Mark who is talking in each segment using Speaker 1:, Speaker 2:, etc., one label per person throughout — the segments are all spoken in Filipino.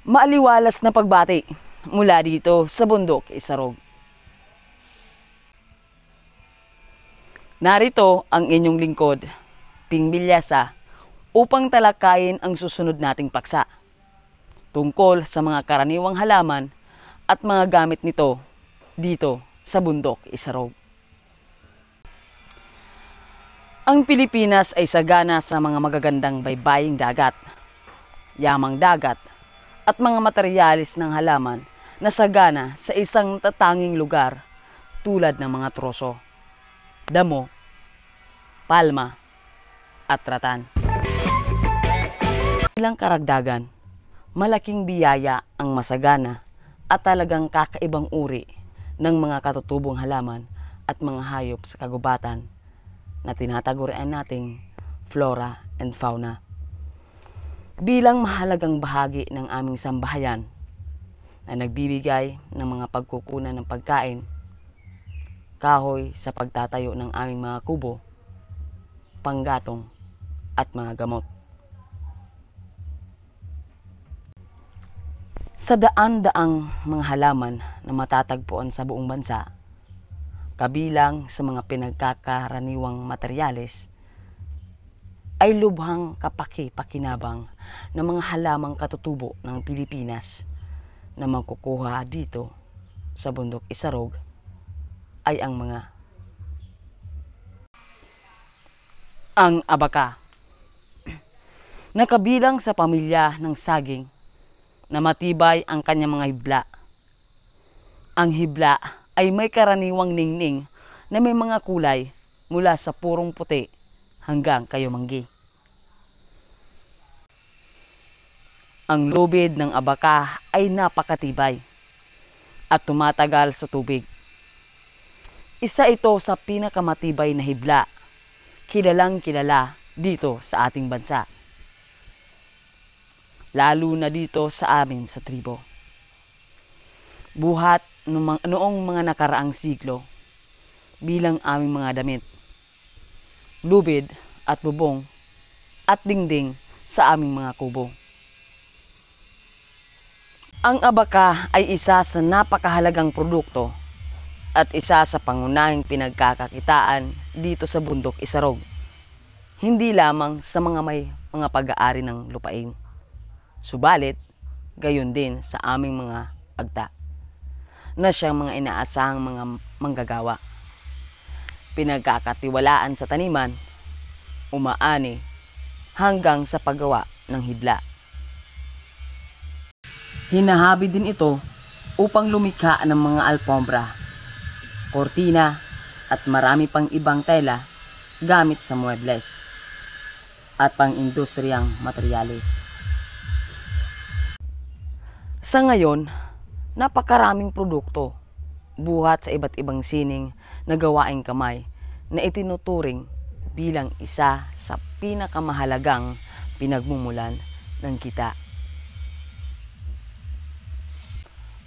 Speaker 1: Maaliwalas na pagbati mula dito sa bundok Isarog. Narito ang inyong lingkod, Ping Bilyasa, upang talakayin ang susunod nating paksa tungkol sa mga karaniwang halaman at mga gamit nito dito sa bundok Isarog. Ang Pilipinas ay sagana sa mga magagandang baybaying dagat, yamang dagat, at mga materyales ng halaman na sagana sa isang tatanging lugar tulad ng mga troso, damo, palma, at ratan. Bilang karagdagan, malaking biyaya ang masagana at talagang kakaibang uri ng mga katutubong halaman at mga hayop sa kagubatan na tinatagurian nating flora and fauna. Bilang mahalagang bahagi ng aming sambahayan na nagbibigay ng mga pagkukunan ng pagkain, kahoy sa pagtatayo ng aming mga kubo, panggatong at mga gamot. Sa daan-daang mga halaman na matatagpuan sa buong bansa, kabilang sa mga pinagkakaraniwang materyales, ay lubhang kapaki-pakinabang ng mga halamang katutubo ng Pilipinas na makukuha dito sa bundok Isarog ay ang abaka, na kabilang sa pamilya ng saging na matibay ang kanyang mga hibla. Ang hibla ay may karaniwang ningning na may mga kulay mula sa purong puti hanggang kayumanggi. Ang lubid ng abaka ay napakatibay at tumatagal sa tubig. Isa ito sa pinakamatibay na hibla, kilalang kilala dito sa ating bansa, lalo na dito sa amin sa tribo. Buhat noong mga nakaraang siglo, bilang aming mga damit, lubid at bubong at dingding sa aming mga kubo. Ang abaka ay isa sa napakahalagang produkto at isa sa pangunahing pinagkakakitaan dito sa bundok Isarog, hindi lamang sa mga may mga pag-aari ng lupain, subalit gayon din sa aming mga agta na siyang mga inaasahang mga manggagawa, pinagkakatiwalaan sa taniman, umaani hanggang sa paggawa ng hibla. Hinahabi din ito upang lumikha ng mga alpombra, kortina at marami pang ibang tela gamit sa muebles at pang-industriyang materyales. Sa ngayon, napakaraming produkto buhat sa iba't ibang sining na gawaing kamay na itinuturing bilang isa sa pinakamahalagang pinagmumulan ng kita.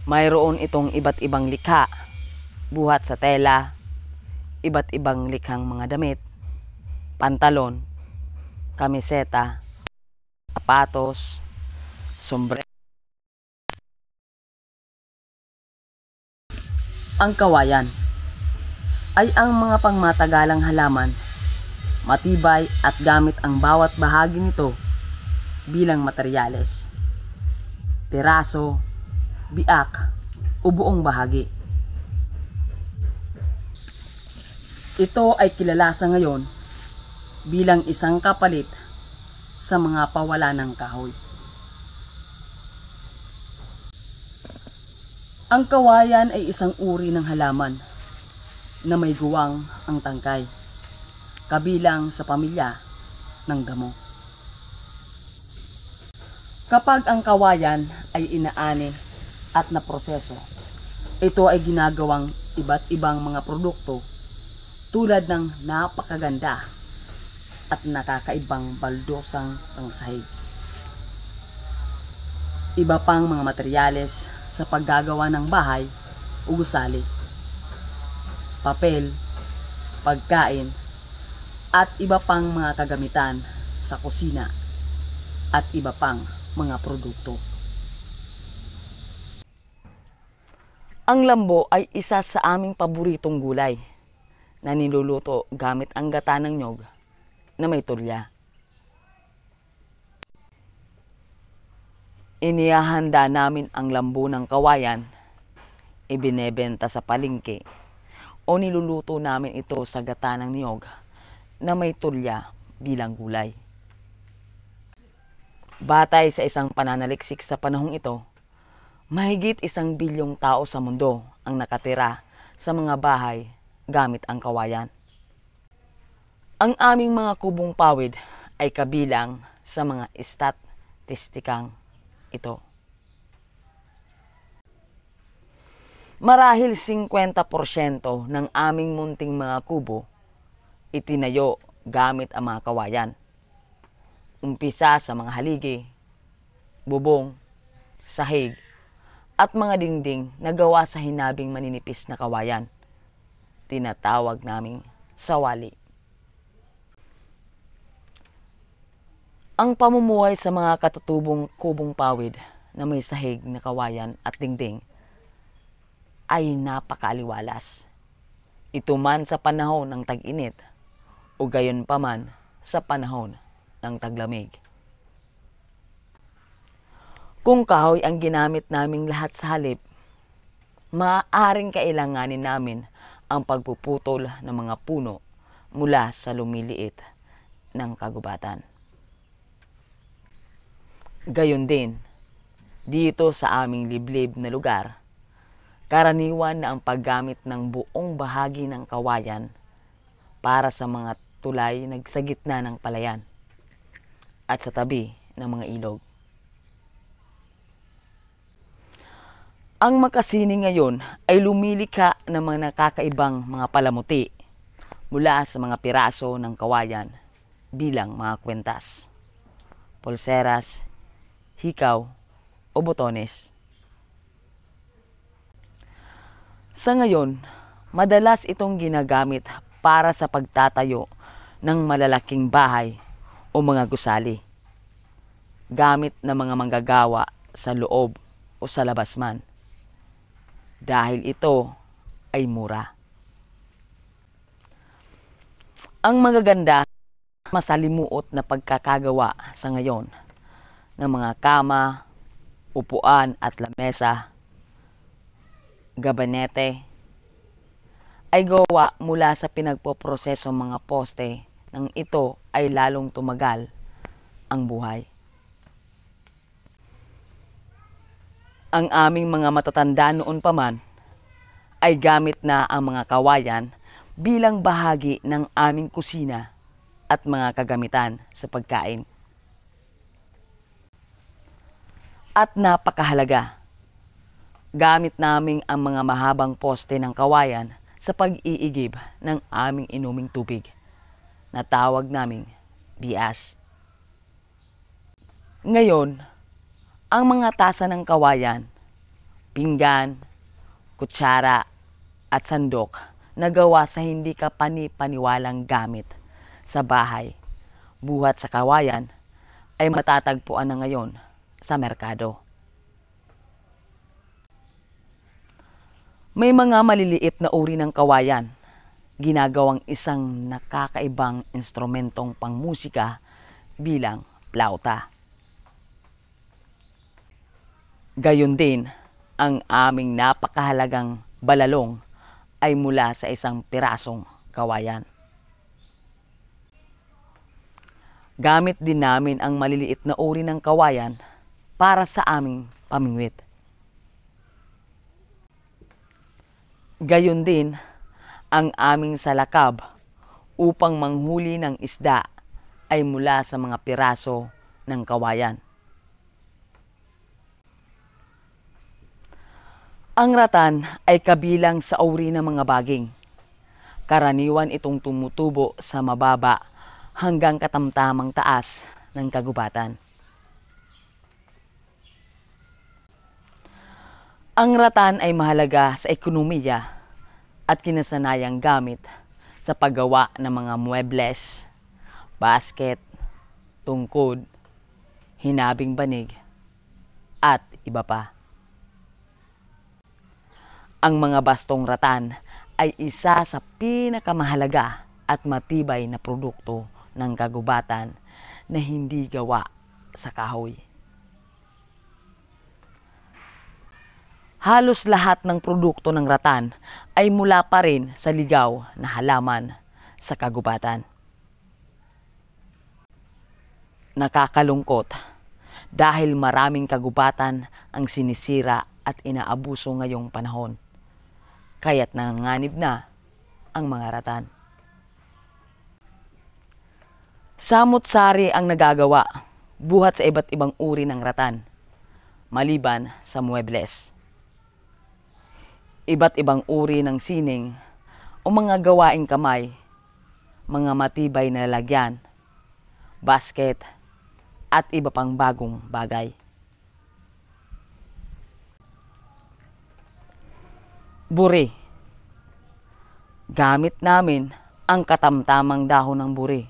Speaker 1: Mayroon itong iba't ibang likha buhat sa tela, iba't ibang likhang mga damit, pantalon, kamiseta, sapatos, sombrero. Ang kawayan ay ang mga pangmatagalang halaman, matibay at gamit ang bawat bahagi nito bilang materyales, piraso, biak o buong bahagi. Ito ay kilala sa ngayon bilang isang kapalit sa mga pawala ng kahoy. Ang kawayan ay isang uri ng halaman na may guwang ang tangkay, kabilang sa pamilya ng damo. Kapag ang kawayan ay inaani at naproseso, ito ay ginagawang iba't ibang mga produkto tulad ng napakaganda at nakakaibang baldosang pangsahig. Iba pang mga materyales sa paggagawa ng bahay o gusali, papel, pagkain, at iba pang mga kagamitan sa kusina at iba pang mga produkto. Ang lambo ay isa sa aming paboritong gulay na niluluto gamit ang gata ng nyog na may tulya. Inihahanda namin ang lambo ng kawayan, ibinebenta sa palengke o niluluto namin ito sa gata ng niyog na may tulya bilang gulay. Batay sa isang pananaliksik sa panahong ito, mahigit 1 bilyong tao sa mundo ang nakatira sa mga bahay gamit ang kawayan. Ang aming mga kubong pawid ay kabilang sa mga statistikang ito. Marahil 50% ng aming munting mga kubo itinayo gamit ang mga kawayan. Umpisa sa mga haligi, bubong, sahig, at mga dingding na gawa sa hinabing maninipis na kawayan. Tinatawag naming sawali. Ang pamumuhay sa mga katutubong kubong pawid na may sahig na kawayan at dingding ay napakaaliwalas. Ito man sa panahon ng tag-init o gayon pa man sa panahon ng taglamig. Kung kahoy ang ginamit naming lahat sa halip, maaaring kailanganin namin ang pagpuputol ng mga puno mula sa lumiliit ng kagubatan. Gayon din, dito sa aming liblib na lugar, karaniwan na ang paggamit ng buong bahagi ng kawayan para sa mga tulay sa gitna ng palayan at sa tabi ng mga ilog. Ang makasini ngayon ay lumilikha ng mga nakakaibang mga palamuti mula sa mga piraso ng kawayan bilang mga kwentas, pulseras, hikaw o botones. Sa ngayon, madalas itong ginagamit para sa pagtatayo ng malalaking bahay o mga gusali, gamit ng mga manggagawa sa loob o sa labas man, dahil ito ay mura. Ang magaganda, masalimuot na pagkakagawa sa ngayon ng mga kama, upuan at lamesa, gabanete, ay gawa mula sa pinagpoproseso mga poste nang ito ay lalong tumagal ang buhay. Ang aming mga matatanda noon pa man ay gamit na ang mga kawayan bilang bahagi ng aming kusina at mga kagamitan sa pagkain. At napakahalaga, gamit namin ang mga mahabang poste ng kawayan sa pag-iigib ng aming inuming tubig na tawag naming bias. Ngayon, ang mga tasa ng kawayan, pinggan, kutsara at sandok na gawa sa hindi kapani-paniwalang gamit sa bahay buhat sa kawayan ay matatagpuan na ngayon sa merkado. May mga maliliit na uri ng kawayan, ginagawang isang nakakaibang instrumentong pangmusika bilang plauta. Gayon din, ang aming napakahalagang balalong ay mula sa isang pirasong kawayan. Gamit din namin ang maliliit na uri ng kawayan para sa aming pamingwit. Gayon din, ang aming salakab upang manghuli ng isda ay mula sa mga piraso ng kawayan. Ang ratan ay kabilang sa uri ng mga baging. Karaniwan itong tumutubo sa mababa hanggang katamtamang taas ng kagubatan. Ang ratan ay mahalaga sa ekonomiya at kinasanayang gamit sa paggawa ng mga muebles, basket, tungkod, hinabing banig, at iba pa. Ang mga bastong ratan ay isa sa pinakamahalaga at matibay na produkto ng kagubatan na hindi gawa sa kahoy. Halos lahat ng produkto ng ratan ay mula pa rin sa ligaw na halaman sa kagubatan. Nakakalungkot dahil maraming kagubatan ang sinisira at inaabuso ngayong panahon, kaya't nanganganib na ang mga ratan. Samot-sari ang nagagawa buhat sa iba't ibang uri ng ratan, maliban sa muebles. Iba't ibang uri ng sining o mga gawaing kamay, mga matibay na lalagyan, basket, at iba pang bagong bagay. Buri. Gamit namin ang katamtamang dahon ng buri.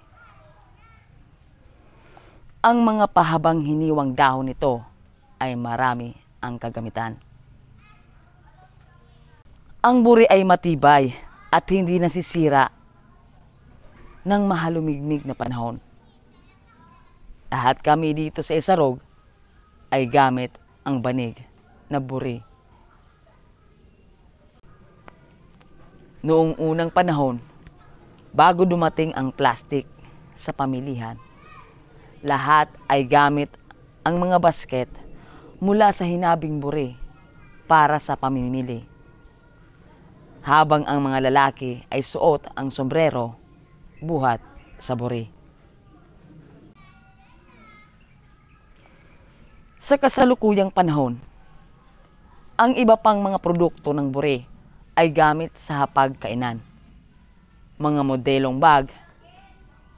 Speaker 1: Ang mga pahabang hiniwang dahon nito ay marami ang kagamitan. Ang buri ay matibay at hindi nasisira ng mahalumigmig na panahon. Lahat kami dito sa Isarog ay gamit ang banig na buri. Noong unang panahon, bago dumating ang plastic sa pamilihan, lahat ay gamit ang mga basket mula sa hinabing buri para sa pamimili. Habang ang mga lalaki ay suot ang sombrero buhat sa buri. Sa kasalukuyang panahon, ang iba pang mga produkto ng buri ay gamit sa hapag-kainan, mga modelong bag,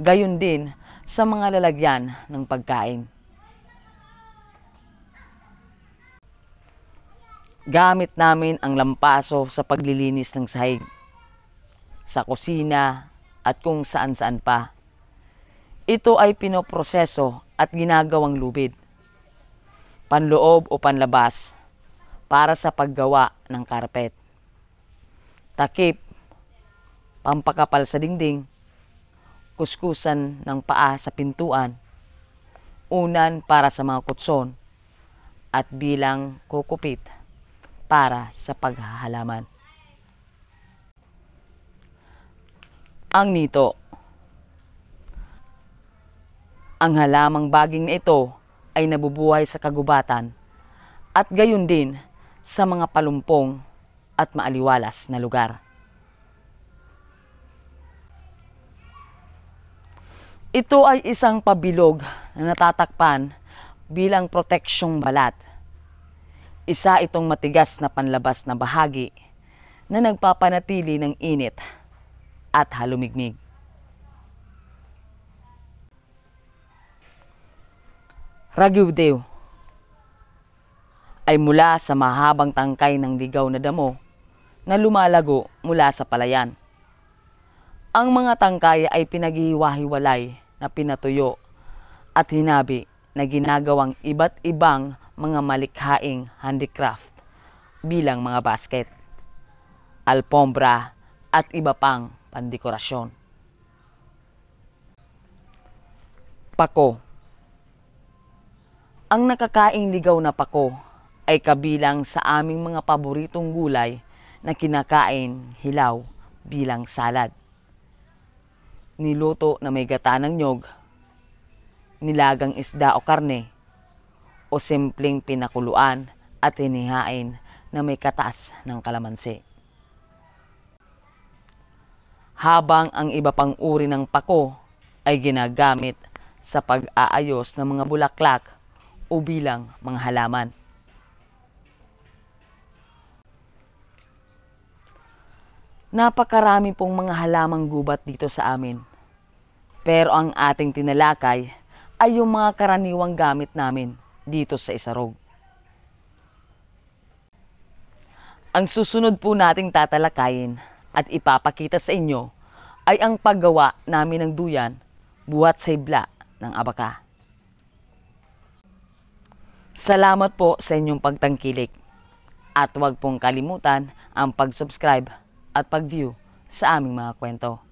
Speaker 1: gayon din sa mga lalagyan ng pagkain. Gamit namin ang lampaso sa paglilinis ng sahig, sa kusina at kung saan-saan pa. Ito ay pinoproseso at ginagawang lubid, panloob o panlabas para sa paggawa ng karpet, takip, pampakapal sa dingding, kuskusan ng paa sa pintuan, unan para sa mga kutson, at bilang kukupit para sa paghahalaman. Ang nito. Ang halamang baging na ito ay nabubuhay sa kagubatan at gayon din sa mga palumpong at maaliwalas na lugar. Ito ay isang pabilog na natatakpan bilang proteksyong balat. Isa itong matigas na panlabas na bahagi na nagpapanatili ng init at halumigmig. Ragyudew ay mula sa mahabang tangkay ng ligaw na damo na lumalago mula sa palayan. Ang mga tangkay ay pinaghiwa-hiwalay na pinatuyo at hinabi na ginagawang iba't ibang mga malikhaing handicraft bilang mga basket, alpombra at iba pang pandekorasyon. Pako. Ang nakakaing ligaw na pako ay kabilang sa aming mga paboritong gulay na kinakain hilaw bilang salad. Niluto na may gata ng nyog, nilagang isda o karne, o simpleng pinakuluan at hinihain na may katas ng kalamansi. Habang ang iba pang uri ng pako ay ginagamit sa pag-aayos ng mga bulaklak o bilang mga halaman. Napakarami pong mga halamang gubat dito sa amin. Pero ang ating tinalakay ay yung mga karaniwang gamit namin dito sa Isarog. Ang susunod po nating tatalakayin at ipapakita sa inyo ay ang paggawa namin ng duyan buhat sa hibla ng abaka. Salamat po sa inyong pagtangkilik at huwag pong kalimutan ang pag-subscribe at pag-view sa aming mga kwento.